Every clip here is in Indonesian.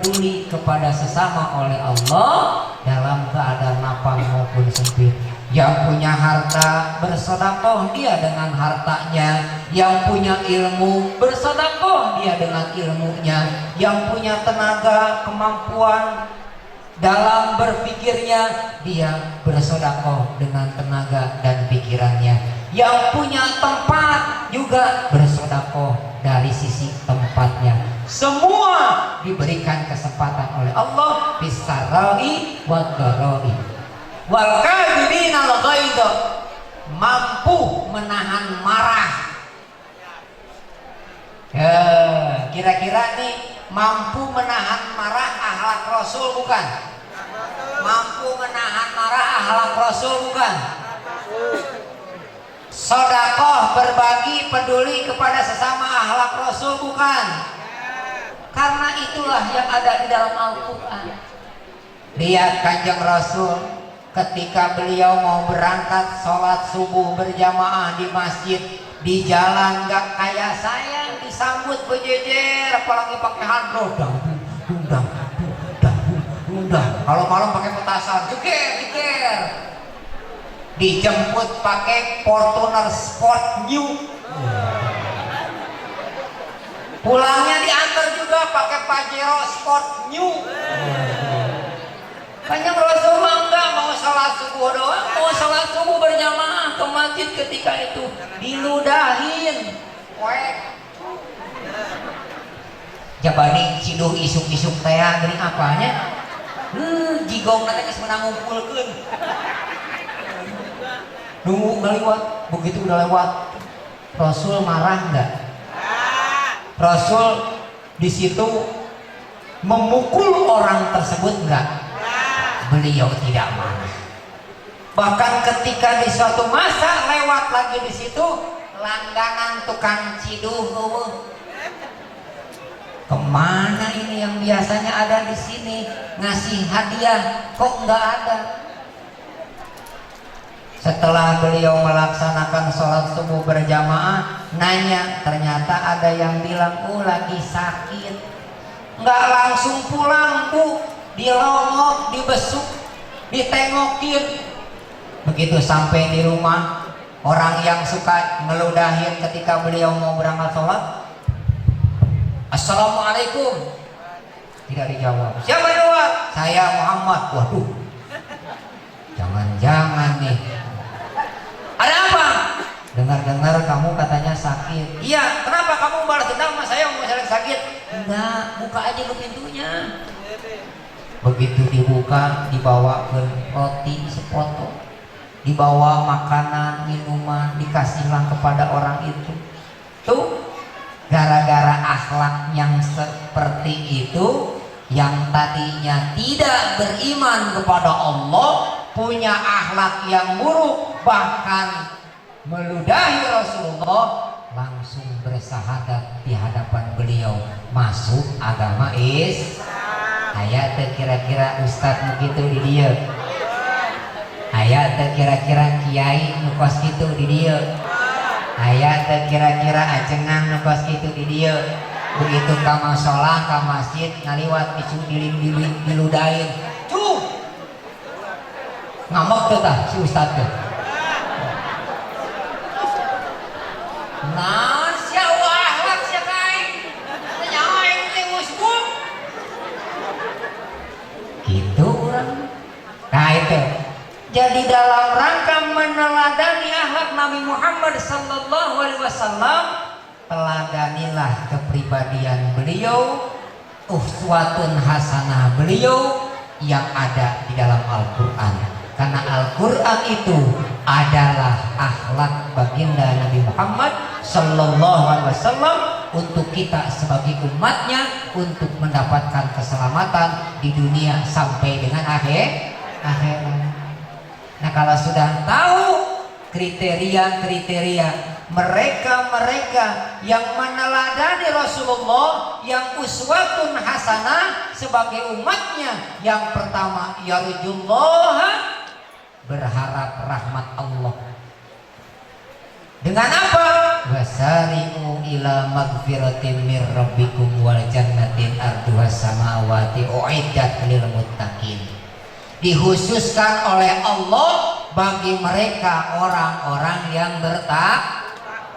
peduli kepada sesama oleh Allah dalam keadaan lapang maupun sempit. Yang punya harta bersedekah dia dengan hartanya, yang punya ilmu bersedekah dia dengan ilmunya, yang punya tenaga kemampuan dalam berpikirnya dia bersedekah dengan tenaga dan pikirannya, yang punya tempat juga bersedekah dari sisi tempatnya. Semua diberikan kesempatan oleh Allah bisarai wa dharai. Wal kadhibina al-ghaidh, mampu menahan marah. Kira-kira nih mampu menahan marah akhlak Rasul bukan? Mampu menahan marah akhlak Rasul bukan? Sedekah, berbagi, peduli kepada sesama akhlak Rasul bukan? Karena itulah yang ada di dalam Al-Quran. Lihat Kanjeng Rasul ketika beliau mau berangkat sholat subuh berjamaah di masjid, di jalan gak kayak saya disambut bejejer, apalagi pakai handro, dang. Kalau malam pakai petasan, jeger. Dijemput pakai Fortuner Sport New. Pulangnya diantar juga pakai Pajero Sport New. Kanjeng Rasul enggak mau sholat subuh doang, mau sholat subuh berjamaah ke masjid ketika itu diludahin. Jabani ciduh isuk-isuk teh gini apanya? Jigong nanti geus menang ngumpulkeun. Nunggu ngaliwat, begitu udah lewat. Rasul marah enggak? Rasul di situ memukul orang tersebut enggak? Beliau tidak marah. Bahkan ketika di suatu masa lewat lagi di situ, langganan tukang ciduh, kemana ini yang biasanya ada di sini ngasih hadiah kok nggak ada? Setelah beliau melaksanakan sholat subuh berjamaah, nanya, ternyata ada yang bilang, lagi sakit. Nggak langsung pulang bu, dilongok, dibesuk, ditengokin. Begitu sampai di rumah, orang yang suka ngeludahin ketika beliau mau berangkat sholat, Assalamualaikum, tidak dijawab. Siapa jawab? Saya Muhammad. Waduh, jangan-jangan nih. Ada apa? Dengar-dengar kamu katanya sakit. Iya, kenapa kamu balas dendam sama saya mau sakit? Enggak, buka aja ke pintunya. Begitu dibuka, dibawa ke roti sepotong, dibawa makanan, minuman, dikasihlah kepada orang itu. Tuh, gara-gara akhlak yang seperti itu, yang tadinya tidak beriman kepada Allah, punya akhlak yang buruk, bahkan meludahi Rasulullah, langsung bersahadat di hadapan beliau, masuk agama Islam. Aya teh kira-kira ustad begitu di dia. Aya teh kira-kira kiai nu kos kitu di dia. Aya teh kira-kira ajengan nu kos kitu di dia. Begitu ka mushola, ka masjid ngaliwat picu diludahin. Cuh. Ngambek teh tah si ustad teh. Nah, nah itu jadi dalam rangka meneladani akhlak Nabi Muhammad sallallahu alaihi wasallam, teladanilah kepribadian beliau, uswatun hasanah beliau yang ada di dalam Al-Quran. Karena Al-Quran itu adalah akhlak baginda Nabi Muhammad sallallahu alaihi wasallam untuk kita sebagai umatnya, untuk mendapatkan keselamatan di dunia sampai dengan akhirat. Nah, kalau sudah tahu kriteria-kriteria mereka yang meneladani Rasulullah, yang uswatun hasanah sebagai umatnya, yang pertama yarjullah, berharap rahmat Allah. Dengan apa? Wasari'u ila magfiratin mir rabbikum wal jannatin arduhas samawati uiddat lil muttaqin. Dikhususkan oleh Allah bagi mereka orang-orang yang bertakwa.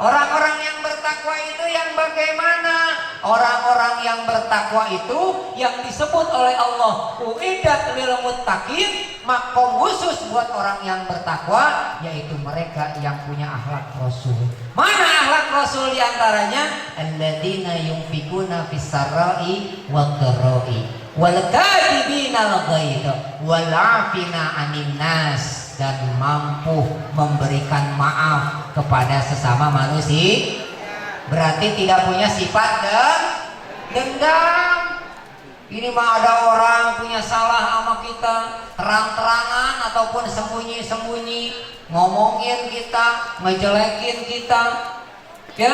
Orang-orang yang bertakwa itu yang bagaimana? Orang-orang yang bertakwa itu yang disebut oleh Allah uiddat lil muttaqin, makom khusus buat orang yang bertakwa, yaitu mereka yang punya akhlak Rasul. Mana akhlak Rasul diantaranya? Alladzina yunfikuna fis sarai wad dharai wal kadhibina al-ghaidha wal 'afina 'anil nas, dan mampu memberikan maaf kepada sesama manusia. Berarti tidak punya sifat dendam. Ini mah ada orang punya salah sama kita, terang-terangan ataupun sembunyi-sembunyi, ngomongin kita, ngejelekin kita, ya,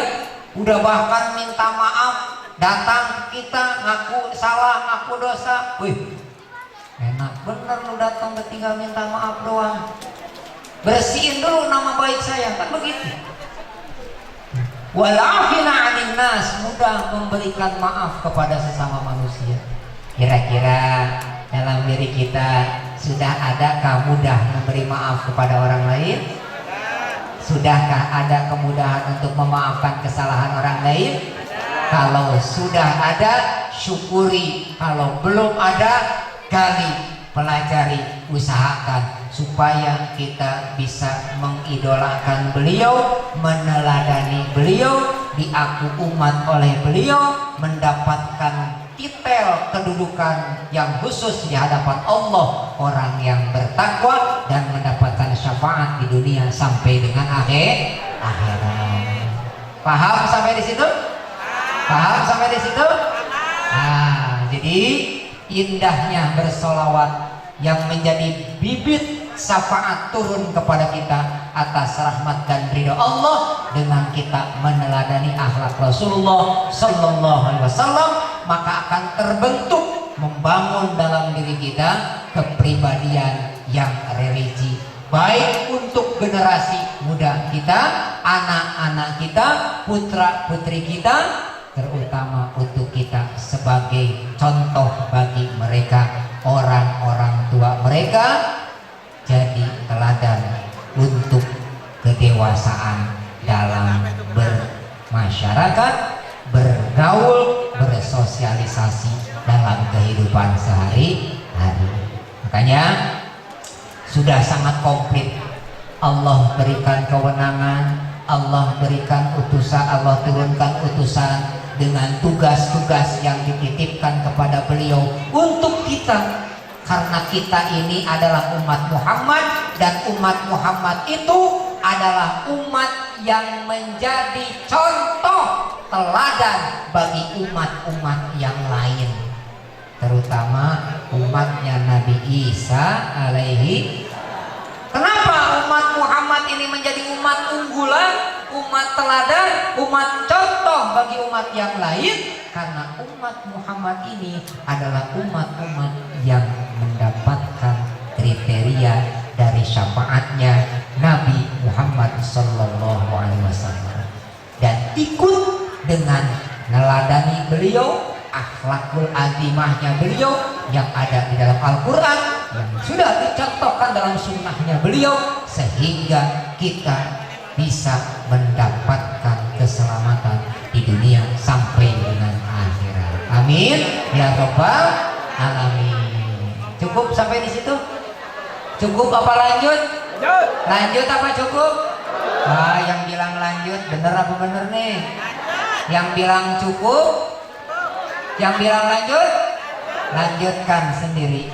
udah bahkan minta maaf, datang ke kita, ngaku salah, ngaku dosa. Wih, enak bener lu datang tinggal minta maaf doang. Bersihin dulu nama baik saya, kan begitu. Walafina 'anil nas, mudah memberikan maaf kepada sesama manusia. Kira-kira dalam diri kita sudah adakah mudah memberi maaf kepada orang lain? Sudahkah ada kemudahan untuk memaafkan kesalahan orang lain? Kalau sudah ada, syukuri. Kalau belum ada, gali, pelajari, usahakan supaya kita bisa mengidolakan beliau, meneladani beliau, diaku umat oleh beliau, mendapatkan titel kedudukan yang khusus di hadapan Allah, orang yang bertakwa, dan mendapatkan syafaat di dunia sampai dengan akhirat. Paham sampai di situ? Paham sampai di situ? Nah, jadi indahnya bersolawat yang menjadi bibit syafaat turun kepada kita atas rahmat dan ridho Allah dengan kita meneladani akhlak Rasulullah Sallallahu Alaihi Wasallam, maka akan terbentuk membangun dalam diri kita kepribadian yang religi, baik untuk generasi muda kita, anak-anak kita, putra putri kita, terutama untuk kita sebagai contoh bagi mereka, orang-orang tua mereka, jadi teladan untuk kedewasaan dalam bermasyarakat, bergaul, bersosialisasi dalam kehidupan sehari-hari. Makanya sudah sangat komplit. Allah berikan kewenangan, Allah berikan utusan, Allah turunkan utusan dengan tugas-tugas yang dititipkan kepada beliau untuk kita. Karena kita ini adalah umat Muhammad, dan umat Muhammad itu adalah umat yang menjadi contoh teladan bagi umat-umat yang lain, terutama umatnya Nabi Isa alaihi. Kenapa umat Muhammad ini menjadi umat unggulan, umat teladan, umat contoh bagi umat yang lain? Karena umat Muhammad ini adalah umat-umat yang mendapatkan kriteria dari syafaatnya Nabi Muhammad Sallallahu Alaihi Wasallam, dan ikut dengan meneladani beliau, akhlakul azimahnya beliau yang ada di dalam Al-Quran, yang sudah dicontohkan dalam sunnahnya beliau, sehingga kita bisa mendapatkan keselamatan di dunia sampai dengan akhirat. Amin ya rabbal alamin. Cukup sampai di situ? Cukup apa lanjut? Lanjut apa cukup? Ah, yang bilang lanjut bener apa bener nih? Yang bilang cukup? Yang bilang lanjut? Lanjutkan sendiri.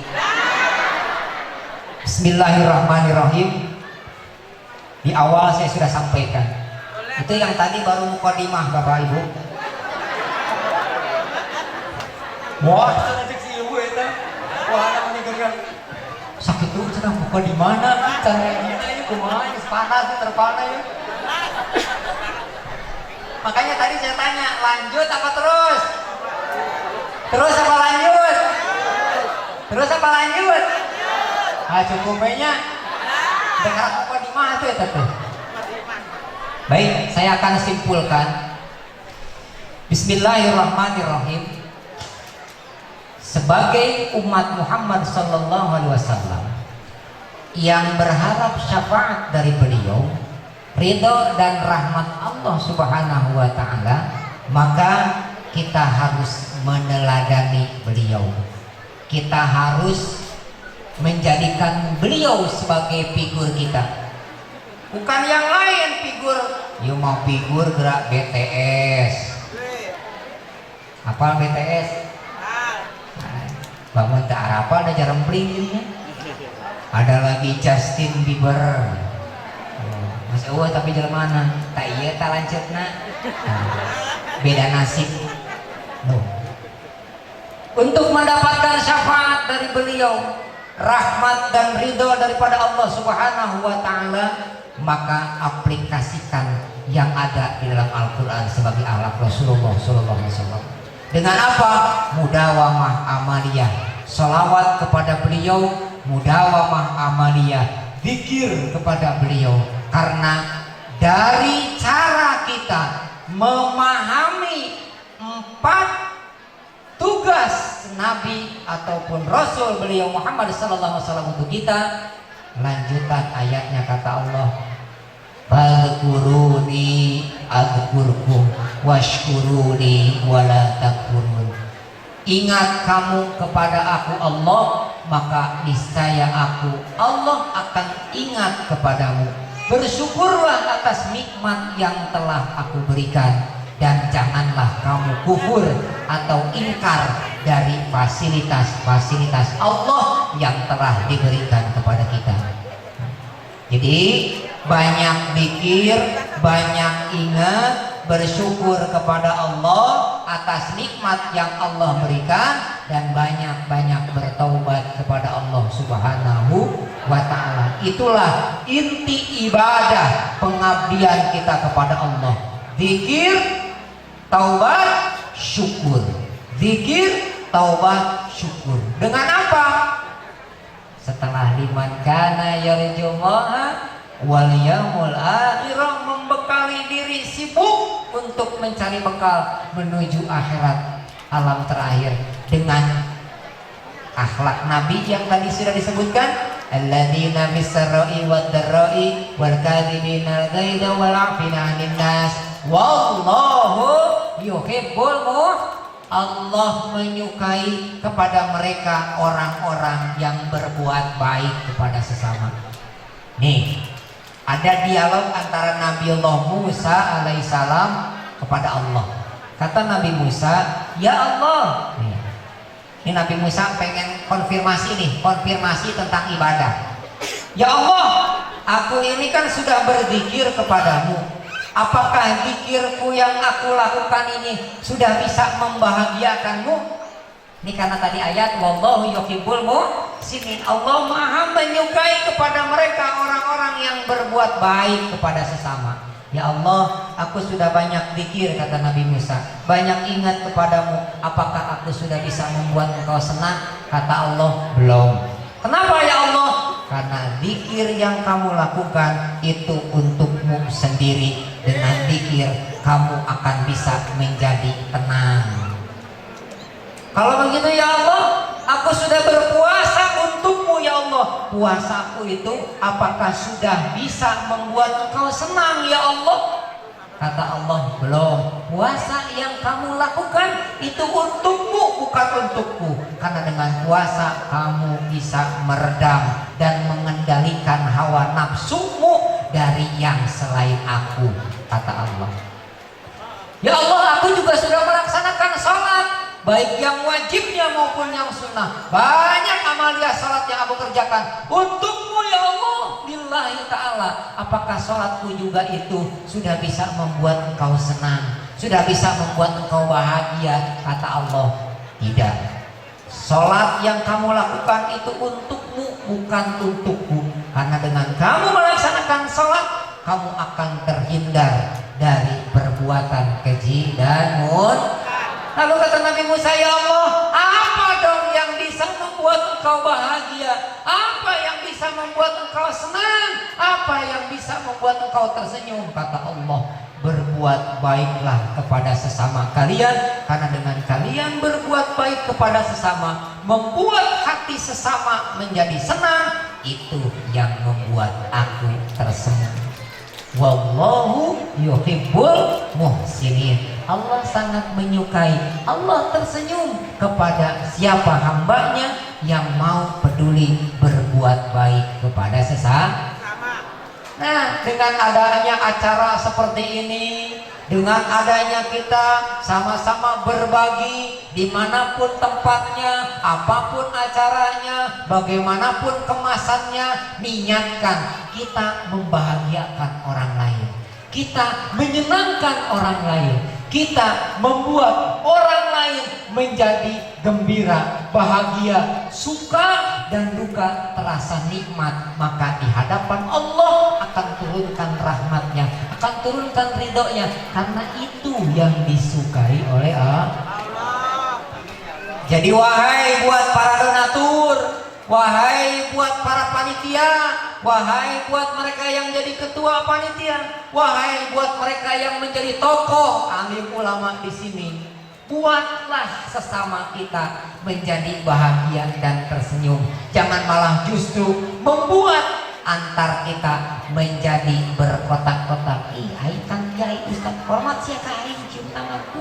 Bismillahirrahmanirrahim. Di awal saya sudah sampaikan. Itu yang tadi baru mukadimah Bapak Ibu. Wah, wah, sakit tuh sedang buka di mana? Caranya ini kumaha, panas, terpana ya. Makanya tadi saya tanya, lanjut apa terus? Terus apa lanjut? Terus apa lanjut? Ah, cukupnya dengar buka di mana tuh ya tete? Baik, saya akan simpulkan Bismillahirrahmanirrahim. Sebagai umat Muhammad sallallahu alaihi wasallam yang berharap syafaat dari beliau, ridho dan rahmat Allah Subhanahu wa taala, maka kita harus meneladani beliau. Kita harus menjadikan beliau sebagai figur kita. Bukan yang lain figur. You mau figur gerak BTS. Apa BTS? Bangun tak apa ada jarempling dirinya. Ada lagi Justin Bieber. Mas Allah tapi jalan mana? Tak iya tak lanjut nak. Beda nasib. Untuk mendapatkan syafaat dari beliau, rahmat dan ridho daripada Allah Subhanahu wa taala, maka aplikasikan yang ada di dalam Al-Quran sebagai akhlak Rasulullah sallallahu alaihi wasallam. Dengan apa? Mudawamah amaliyah, salawat kepada beliau, mudawamah amaliyah, zikir kepada beliau. Karena dari cara kita memahami 4 tugas Nabi ataupun Rasul beliau Muhammad sallallahu alaihi wasallam untuk kita, lanjutan ayatnya kata Allah, fadhkuruni adzkurkum washkuruni wala takfurun. Ingat kamu kepada aku Allah, maka niscaya aku Allah akan ingat kepadamu. Bersyukurlah atas nikmat yang telah aku berikan, dan janganlah kamu kufur atau ingkar dari fasilitas-fasilitas Allah yang telah diberikan kepada kita. Jadi banyak zikir, banyak ingat, bersyukur kepada Allah atas nikmat yang Allah berikan, dan banyak-banyak bertaubat kepada Allah Subhanahu wa ta'ala. Itulah inti ibadah pengabdian kita kepada Allah. Zikir, taubat, syukur. Zikir, taubat, syukur. Dengan apa? Setelah liman kana yarjullaha wal yaumul akhirah, membekali diri sibuk untuk mencari bekal menuju akhirat, alam terakhir, dengan akhlak Nabi yang tadi sudah disebutkan, alladzina bisarra'i wad darra'i wal kadhibina al-ghaidha wal 'afina 'anil nas wallahu yuhibbul Allah menyukai kepada mereka orang-orang yang berbuat baik kepada sesama. Nih, ada dialog antara Nabi Allah Musa alaihissalam kepada Allah. Kata Nabi Musa, ya Allah. Nih, ini Nabi Musa pengen konfirmasi nih, konfirmasi tentang ibadah. Ya Allah, aku ini kan sudah berzikir kepadamu. Apakah zikirku yang aku lakukan ini sudah bisa membahagiakanmu? Ini karena tadi ayat wallahu yuhibbul muhsinin. Allah Maha menyukai kepada mereka orang-orang yang berbuat baik kepada sesama. Ya Allah, aku sudah banyak zikir, kata Nabi Musa, banyak ingat kepadamu. Apakah aku sudah bisa membuat engkau senang? Kata Allah, belum. Kenapa ya Allah? Karena zikir yang kamu lakukan itu untukmu sendiri. Dengan zikir kamu akan bisa menjadi tenang. Kalau begitu ya Allah, aku sudah berpuasa untukmu ya Allah. Puasaku itu apakah sudah bisa membuat engkau senang ya Allah? Kata Allah, belum. Puasa yang kamu lakukan itu untukmu, bukan untukku. Karena dengan puasa kamu bisa meredam dan mengendalikan hawa nafsumu dari yang selain aku, kata Allah. Ya Allah, aku juga sudah melaksanakan sholat, baik yang wajibnya maupun yang sunnah. Banyak amalia sholat yang aku kerjakan untukmu ya Allah, lillahi ta'ala. Apakah sholatku juga itu sudah bisa membuat engkau senang, sudah bisa membuat engkau bahagia? Kata Allah, tidak. Sholat yang kamu lakukan itu untukmu, bukan untukku. Karena dengan kamu melaksanakan sholat, kamu akan terhindar dari perbuatan keji dan Lalu kata Nabi Musa, ya Allah, apa dong yang bisa membuat engkau bahagia? Apa yang bisa membuat engkau senang? Apa yang bisa membuat engkau tersenyum? Kata Allah, berbuat berbuat baiklah kepada sesama kalian, karena dengan kalian berbuat baik kepada sesama, membuat hati sesama menjadi senang, itu yang membuat aku tersenyum. Wallahu yuhibbul muhsinin. Allah sangat menyukai, Allah tersenyum kepada siapa hambanya yang mau peduli berbuat baik kepada sesama. Nah, dengan adanya acara seperti ini, dengan adanya kita sama-sama berbagi dimanapun tempatnya, apapun acaranya, bagaimanapun kemasannya, niatkan kita membahagiakan orang lain, kita menyenangkan orang lain, kita membuat orang lain menjadi gembira, bahagia, suka dan duka terasa nikmat, maka di hadapan Allah akan turunkan rahmatnya, akan turunkan ridhonya, karena itu yang disukai oleh Allah. Jadi wahai buat para donatur, wahai buat para panitia, wahai buat mereka yang jadi ketua panitia, wahai buat mereka yang menjadi tokoh alim ulama di sini, buatlah sesama kita menjadi bahagia dan tersenyum. Jangan malah justru membuat antar kita menjadi berkotak-kotak. Ih, hai Kang Kiai Ustaz, hormat siapa aing cium tanganku.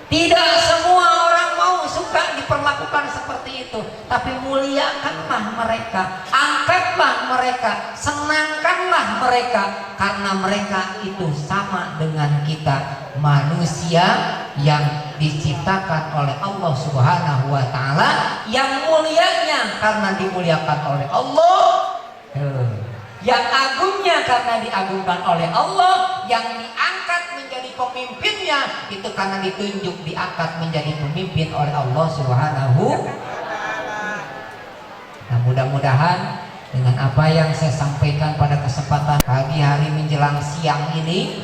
Tidak semua orang mau suka diperlakukan seperti itu, tapi muliakanlah mereka, angkatlah mereka, senangkanlah mereka, karena mereka itu sama dengan kita, manusia yang diciptakan oleh Allah Subhanahu wa Ta'ala, yang mulianya karena dimuliakan oleh Allah, yang agungnya karena diagungkan oleh Allah, yang diangkat menjadi pemimpinnya itu karena ditunjuk, diangkat menjadi pemimpin oleh Allah Subhanahu. Nah, mudah-mudahan dengan apa yang saya sampaikan pada kesempatan pagi hari menjelang siang ini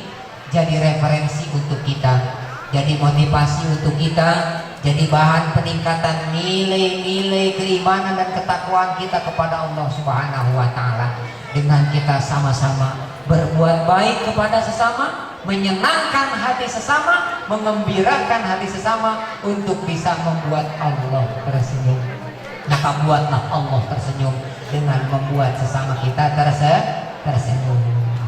jadi referensi untuk kita, jadi motivasi untuk kita, jadi bahan peningkatan nilai-nilai keimanan dan ketakwaan kita kepada Allah Subhanahu wa Ta'ala, dengan kita sama-sama berbuat baik kepada sesama, menyenangkan hati sesama, mengembirakan hati sesama, untuk bisa membuat Allah tersenyum. Maka buatlah Allah tersenyum dengan membuat sesama kita tersenyum.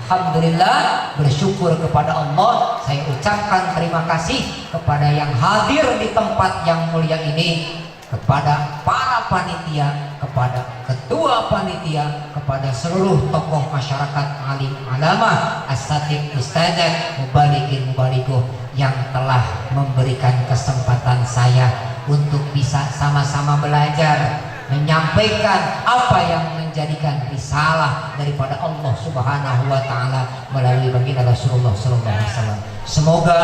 Alhamdulillah, bersyukur kepada Allah. Saya ucapkan terima kasih kepada yang hadir di tempat yang mulia ini, kepada para panitia, kepada ketua panitia, kepada seluruh tokoh masyarakat, alim alamah, asatid, ustadzah, mubalikin mubalikuh yang telah memberikan kesempatan saya untuk bisa sama-sama belajar, menyampaikan apa yang menjadikan risalah daripada Allah Subhanahu wa Ta'ala melalui baginda Rasulullah sallallahu alaihi wasallam. Semoga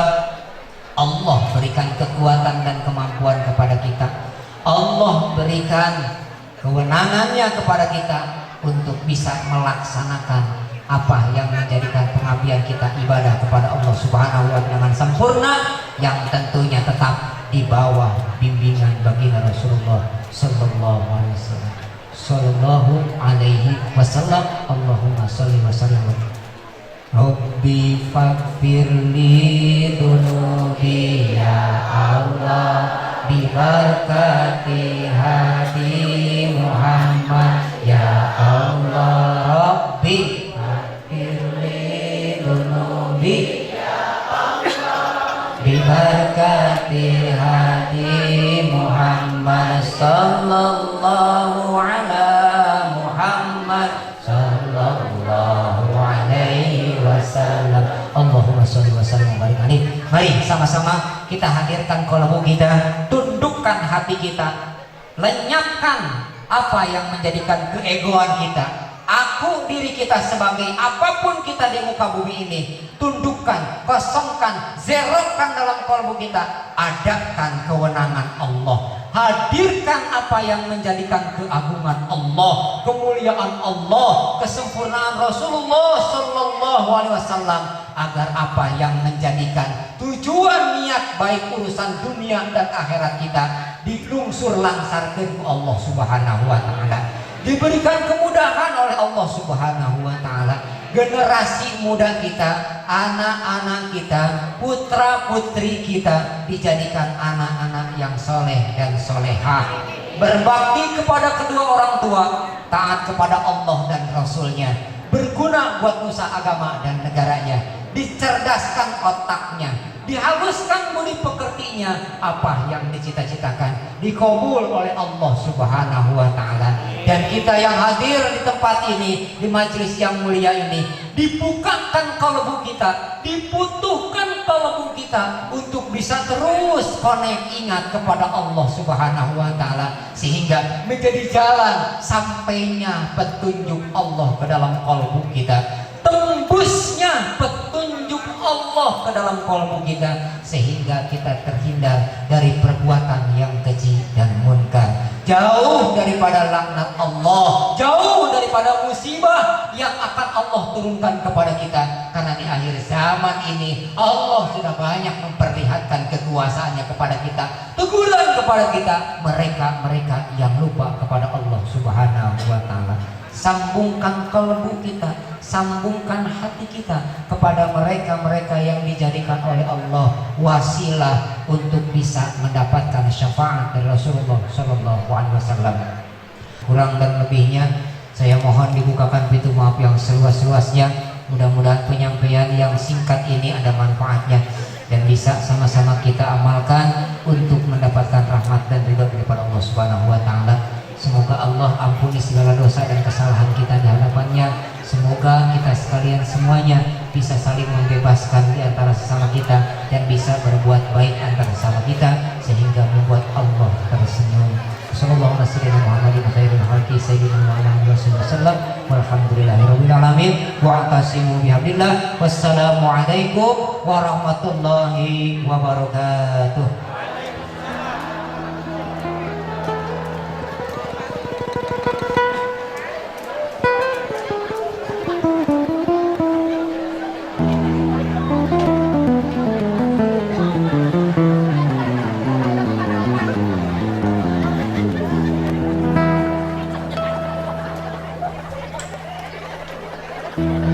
Allah berikan kekuatan dan kemampuan kepada kita, Allah berikan kewenangannya kepada kita untuk bisa melaksanakan apa yang menjadikan pengabdian kita ibadah kepada Allah Subhanahu wa Ta'ala dengan sempurna, yang tentunya tetap di bawah bimbingan baginda Rasulullah sallallahu alaihi wasallam. Sallallahu alaihi wasallam. Allahumma shalli wa sallim. Rabbi faghfirli dunubi ya Allah, bi barakati hadi Muhammad ya Allah. Rabbi faghfirli dunubi ya Allah, bi barakati hadi Muhammad sallallahu ala Muhammad sallallahu alaihi wasallam. Allahumma sholli wa sallim wa barik alaihi. Mari sama-sama kita hadirkan kolbu kita, tundukkan hati kita, lenyapkan apa yang menjadikan keegoan kita. Aku diri kita sebagai apapun kita di muka bumi ini, tundukkan, kosongkan, zerokan dalam kolbu kita. Adakan kewenangan Allah, hadirkan apa yang menjadikan keagungan Allah, kemuliaan Allah, kesempurnaan Rasulullah sallallahu alaihi wasallam, agar apa yang menjadikan tujuan niat baik urusan dunia dan akhirat kita dilungsur langsarkeun ku Allah Subhanahu wa Ta'ala, diberikan kemudahan oleh Allah Subhanahu wa Ta'ala, generasi muda kita, anak-anak kita, putra-putri kita dijadikan anak-anak yang soleh dan solehah, berbakti kepada kedua orang tua, taat kepada Allah dan Rasulnya, berguna buat nusa agama dan negaranya, dicerdaskan otaknya, dihaluskan budi pekertinya, apa yang dicita-citakan dikabul oleh Allah Subhanahu wa Ta'ala. Dan kita yang hadir di tempat ini, di majelis yang mulia ini, dibukakan kalbu kita, dibutuhkan kalbu kita untuk bisa terus connect, ingat kepada Allah Subhanahu wa Ta'ala, sehingga menjadi jalan sampainya petunjuk Allah ke dalam kalbu kita, tembusnya petunjuk Allah ke dalam kalbu kita, sehingga kita terhindar dari perbuatan yang keji dan munkar, jauh daripada laknat Allah, jauh daripada musibah yang akan Allah turunkan kepada kita. Karena di akhir zaman ini Allah sudah banyak memperlihatkan kekuasaannya kepada kita, teguran kepada kita, mereka yang lupa kepada Allah Subhanahu wa Ta'ala. Sambungkan kalbu kita, sambungkan hati kita kepada mereka-mereka yang dijadikan oleh Allah wasilah untuk bisa mendapatkan syafaat dari Rasulullah Sallallahu Alaihi Wasallam. Kurang dan lebihnya saya mohon dibukakan pintu maaf yang seluas-luasnya. Mudah-mudahan penyampaian yang singkat ini ada manfaatnya dan bisa sama-sama kita amalkan untuk mendapatkan rahmat dan ridha daripada Allah Subhanahu wa Ta'ala. Semoga Allah ampuni segala dosa dan kesalahan kita di hadapannya. Semoga kita sekalian semuanya bisa saling membebaskan di antara sesama kita dan bisa berbuat baik antara sesama kita sehingga membuat Allah tersenyum. Sallallahu alaihi Muhammadin khairul khalqi sayyidina Muhammad sallallahu walhamdulillahirabbil alamin wa atasimu bihamdillah. Wassalamualaikum warahmatullahi wabarakatuh. Thank you.